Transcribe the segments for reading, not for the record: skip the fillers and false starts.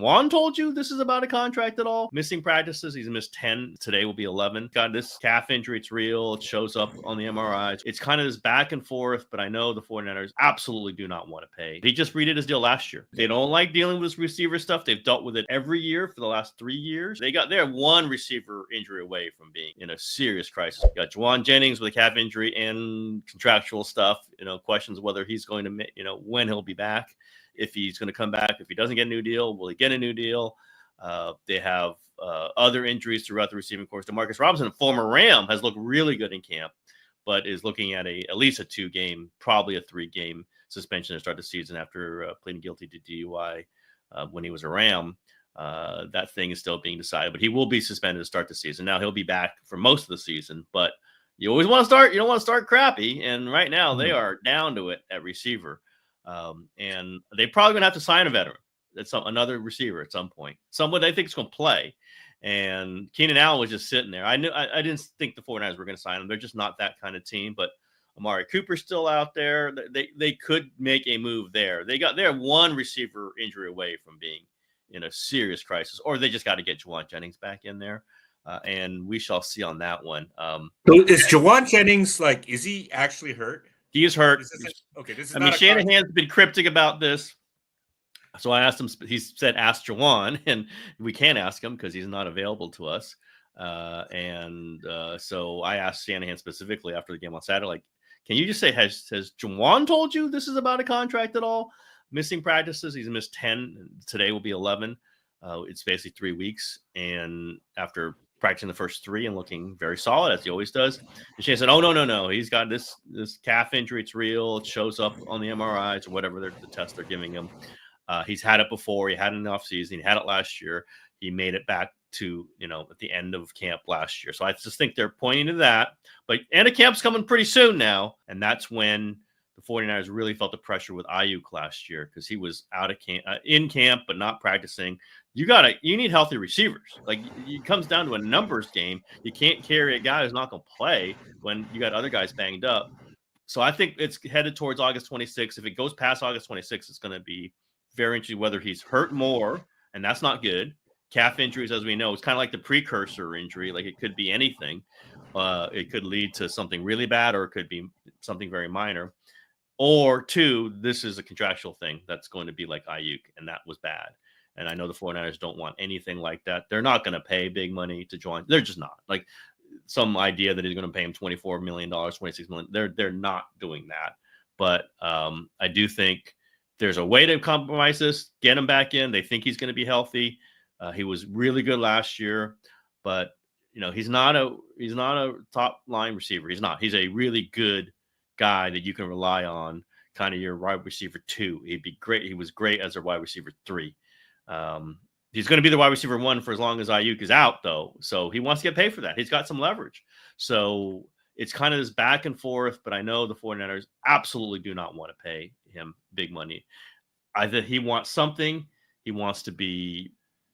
Jauan told you this is about a contract at all? Missing practices. He's missed 10. Today will be 11. Got this calf injury. It's real. It shows up on the MRIs. It's kind of this back and forth, but I know the 49ers absolutely do not want to pay. He just redid his deal last year. They don't like dealing with this receiver stuff. They've dealt with it every year for the last 3 years. They're one receiver injury away from being in a serious crisis. You got Jauan Jennings with a calf injury and contractual stuff, questions whether he's going to, when he'll be back, if he's going to come back. If he doesn't get a new deal, will he get a new deal? They have other injuries throughout the receiving corps. DeMarcus Robinson, a former Ram, has looked really good in camp, but is looking at at least a 2-game, probably a 3-game suspension to start the season after pleading guilty to DUI when he was a Ram. That thing is still being decided, but he will be suspended to start the season. Now he'll be back for most of the season, but you always want to start. You don't want to start crappy, and right now they are down to it at receiver, and they probably gonna have to sign a veteran. That's another receiver at some point. Someone they think is going to play. And Keenan Allen was just sitting there. I didn't think the 49ers were going to sign him. They're just not that kind of team. But Amari Cooper's still out there. They could make a move there. They're one receiver injury away from being in a serious crisis, or they just got to get Jauan Jennings back in there. And we shall see on that one. So is Jauan Jennings, is he actually hurt? He is hurt. Shanahan's been cryptic about this. So I asked him, he said, ask Jauan, and we can't ask him because he's not available to us. So I asked Shanahan specifically after the game on Saturday, can you just say, has Jauan told you this is about a contract at all? Missing practices. He's missed 10. Today will be 11. It's basically 3 weeks. And after practicing the first 3 and looking very solid, as he always does, and Shanahan said, oh, no. He's got this calf injury. It's real. It shows up on the MRIs or whatever the test they're giving him. He's had it before. He had it in the offseason. He had it last year. He made it back to, at the end of camp last year. So I just think they're pointing to that. But end of camp's coming pretty soon now. And that's when the 49ers really felt the pressure with Aiyuk last year because he was out of camp, in camp, but not practicing. You need healthy receivers. It comes down to a numbers game. You can't carry a guy who's not going to play when you got other guys banged up. So I think it's headed towards August 26th. If it goes past August 26th, it's going to be very interesting whether he's hurt more, and that's not good. Calf injuries, as we know, it's kind of like the precursor injury. It could be anything. It could lead to something really bad, or it could be something very minor. Or 2, this is a contractual thing that's going to be like Aiyuk, and that was bad. And I know the 49ers don't want anything like that. They're not going to pay big money to join. They're just not. Some idea that he's going to pay him $24 million, $26 million. They're not doing that. But I do think there's a way to compromise this, get him back in. They think he's going to be healthy. He was really good last year, but he's not a top line receiver. He's not. He's a really good guy that you can rely on, kind of your wide receiver 2. He'd be great. He was great as a wide receiver 3. He's going to be the wide receiver 1 for as long as Aiyuk is out, though. So he wants to get paid for that. He's got some leverage. So it's kind of this back and forth, but I know the 49ers absolutely do not want to pay him big money. Either he wants something, he wants to be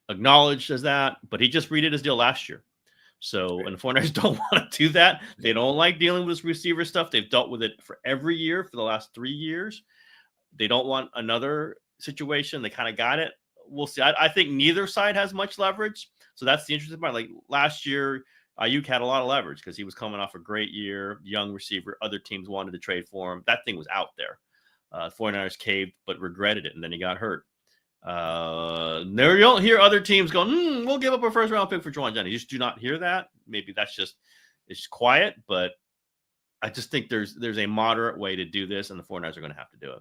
acknowledged as that, but he just redid his deal last year. So, and the 49ers don't want to do that. They don't like dealing with this receiver stuff. They've dealt with it for every year for the last 3 years. They don't want another situation. They kind of got it. We'll see. I think neither side has much leverage. So that's the interesting part. Last year, Aiyuk had a lot of leverage because he was coming off a great year, young receiver. Other teams wanted to trade for him. That thing was out there. 49ers caved, but regretted it, and then he got hurt. There you don't hear other teams going, we'll give up a first-round pick for Jauan Jennings. You just do not hear that. Maybe it's just quiet, but I just think there's a moderate way to do this, and the 49ers are going to have to do it.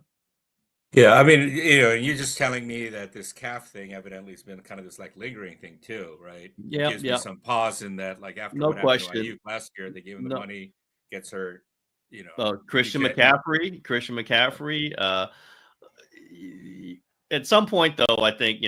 Yeah, I mean, you're just telling me that this calf thing evidently has been kind of this lingering thing too, right? Yeah, gives me some pause in that, after no what happened to question. Aiyuk last year, they gave him the money, gets hurt. Christian McCaffrey. At some point, though, I think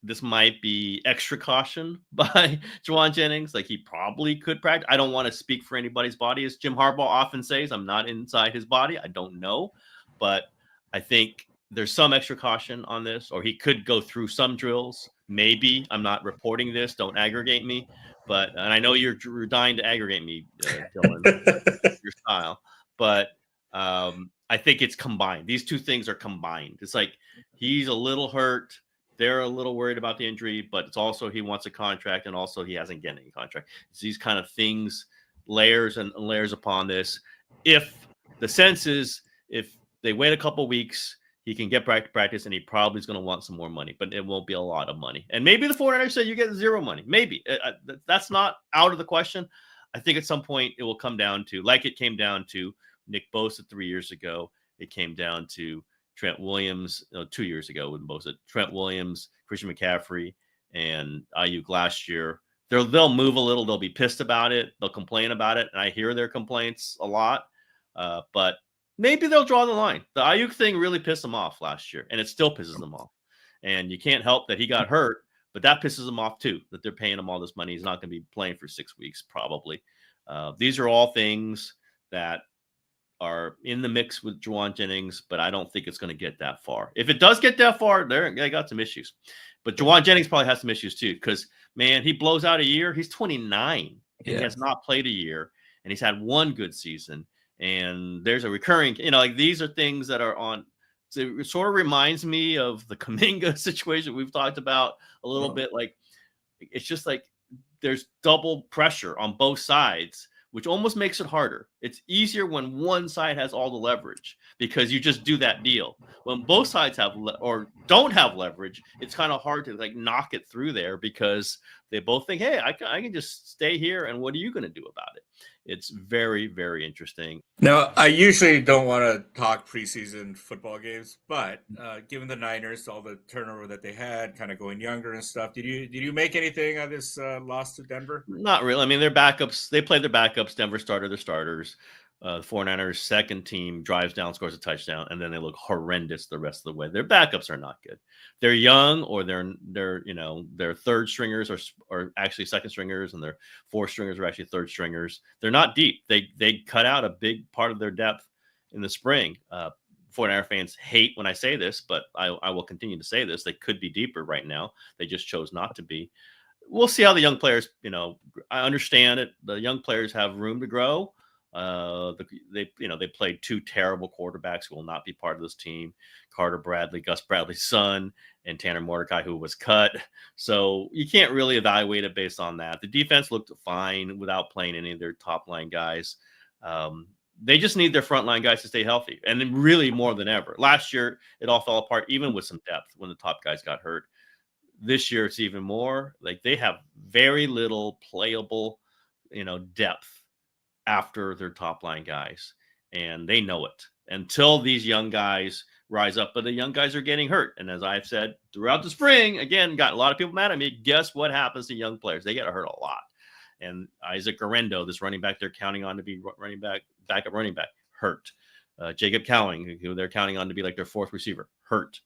this might be extra caution by Jauan Jennings. He probably could practice. I don't want to speak for anybody's body, as Jim Harbaugh often says. I'm not inside his body. I don't know, but I think there's some extra caution on this, or he could go through some drills. Maybe. I'm not reporting this. Don't aggregate me. And I know you're dying to aggregate me, Dylan, your style. But I think it's combined. These two things are combined. It's he's a little hurt. they're a little worried about the injury, but it's also he wants a contract, and also he hasn't getting a contract. It's these kind of things, layers and layers upon this. If the sense is, if they wait a couple weeks, he can get back to practice, and he probably is going to want some more money, but it won't be a lot of money. And maybe the 49ers say you get zero money. Maybe that's not out of the question. I think at some point it will come down to, like it came down to Nick Bosa 3 years ago. It came down to Trent Williams 2 years ago with Bosa. Trent Williams, Christian McCaffrey, and Aiyuk last year. They'll move a little. They'll be pissed about it. They'll complain about it, and I hear their complaints a lot. But maybe they'll draw the line. The Aiyuk thing really pissed them off last year, and it still pisses them off. And you can't help that he got hurt, but that pisses them off too, that they're paying him all this money. He's not going to be playing for 6 weeks probably. These are all things that are in the mix with Jauan Jennings, but I don't think it's going to get that far. If it does get that far, they got some issues. But Jauan Jennings probably has some issues too, because, man, he blows out a year. He's 29. He has not played a year, and he's had one good season. And there's a recurring, like these are things that are on. So it sort of reminds me of the Kuminga situation we've talked about a little bit. Like, it's just like there's double pressure on both sides, which almost makes it harder. It's easier when one side has all the leverage because you just do that deal. When both sides have or don't have leverage, it's kind of hard to like knock it through there because they both think, hey, I can just stay here, and what are you going to do about it? It's very, very interesting. Now, I usually don't want to talk preseason football games, but given the Niners, all the turnover that they had, kind of going younger and stuff, did you make anything on this loss to Denver? Not really. I mean, their backups, they played their backups. Denver started their starters. The 49ers second team drives down, scores a touchdown, and then they look horrendous the rest of the way. Their backups are not good. They're young, or their third stringers are actually second stringers, and their fourth stringers are actually third stringers. They're not deep. They cut out a big part of their depth in the spring. 49er fans hate when I say this, but I will continue to say this. They could be deeper right now. They just chose not to be. We'll see how the young players, I understand it. The young players have room to grow. They played two terrible quarterbacks who will not be part of this team. Carter Bradley, Gus Bradley's son, and Tanner Mordecai, who was cut. So you can't really evaluate it based on that. The defense looked fine without playing any of their top line guys. They just need their frontline guys to stay healthy, and then really more than ever. Last year, it all fell apart, even with some depth when the top guys got hurt. This year, it's even more. Like, they have very little playable, depth after their top line guys, and they know it until these young guys rise up. But the young guys are getting hurt, and as I've said throughout the spring, again, got a lot of people mad at me. Guess what happens to young players? They get hurt a lot. And Isaac Garendo, this running back they're counting on to be backup running back, hurt. Jacob Cowing, who they're counting on to be like their fourth receiver, hurt.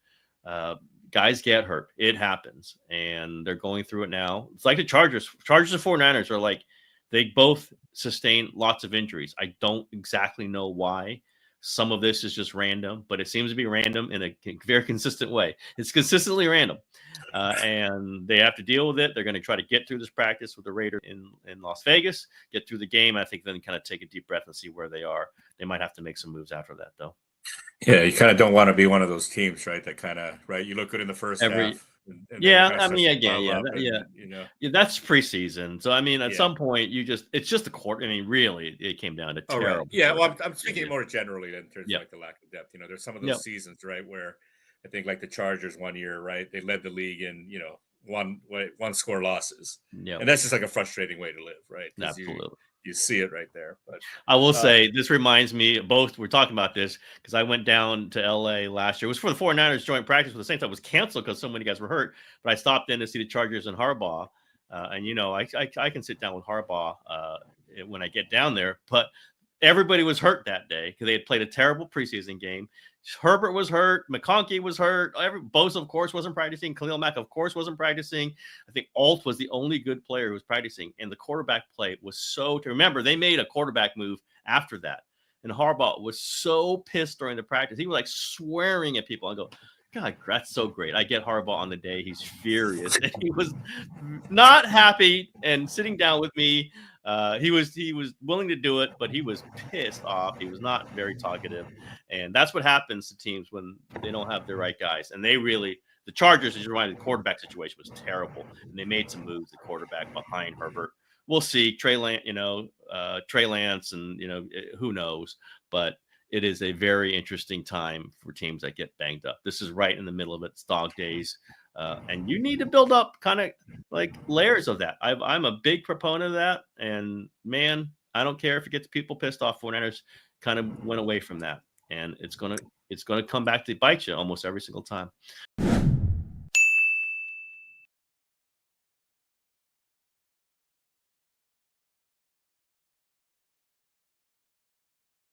Guys get hurt. It happens, and they're going through it now. It's like the Chargers. Chargers and 49ers are like, they both sustain lots of injuries. I don't exactly know why. Some of this is just random, but it seems to be random in a very consistent way. It's consistently random, and they have to deal with it. They're going to try to get through this practice with the Raiders in Las Vegas, get through the game. I think then kind of take a deep breath and see where they are. They might have to make some moves after that, though. Yeah, you kind of don't want to be one of those teams, right? That kind of, right? You look good in the first half. And I mean, again, that's preseason. So I mean, at some point, it's just the court. I mean, really, it came down to terrible. Right. Yeah, well, I'm speaking more generally in terms of like the lack of depth. There's some of those seasons, right, where I think like the Chargers one year, right, they led the league in one score losses, and that's just like a frustrating way to live, right? Absolutely. You see it right there. But I will say, this reminds me, both we're talking about this because I went down to LA last year. It was for the 49ers joint practice with the Saints. That was canceled because so many guys were hurt. But I stopped in to see the Chargers and Harbaugh. And, I can sit down with Harbaugh when I get down there. But everybody was hurt that day because they had played a terrible preseason game. Herbert was hurt. McConkey was hurt. Bosa, of course, wasn't practicing. Khalil Mack, of course, wasn't practicing. I think Alt was the only good player who was practicing. And the quarterback play was so – remember, they made a quarterback move after that. And Harbaugh was so pissed during the practice. He was like swearing at people. I go, God, that's so great. I get Harbaugh on the day. He's furious. And he was not happy and sitting down with me. He was willing to do it, but he was pissed off. He was not very talkative. And that's what happens to teams when they don't have the right guys. And they really the Chargers, as you're reminded, the quarterback situation was terrible, and they made some moves at quarterback behind Herbert. We'll see Trey Lance, Trey Lance, and who knows, but it is a very interesting time for teams that get banged up. This is right in the middle of it. It's dog days, and you need to build up kind of like layers of that. I'm a big proponent of that, and man, I don't care if it gets people pissed off. 49ers kind of went away from that, and it's gonna come back to bite you almost every single time.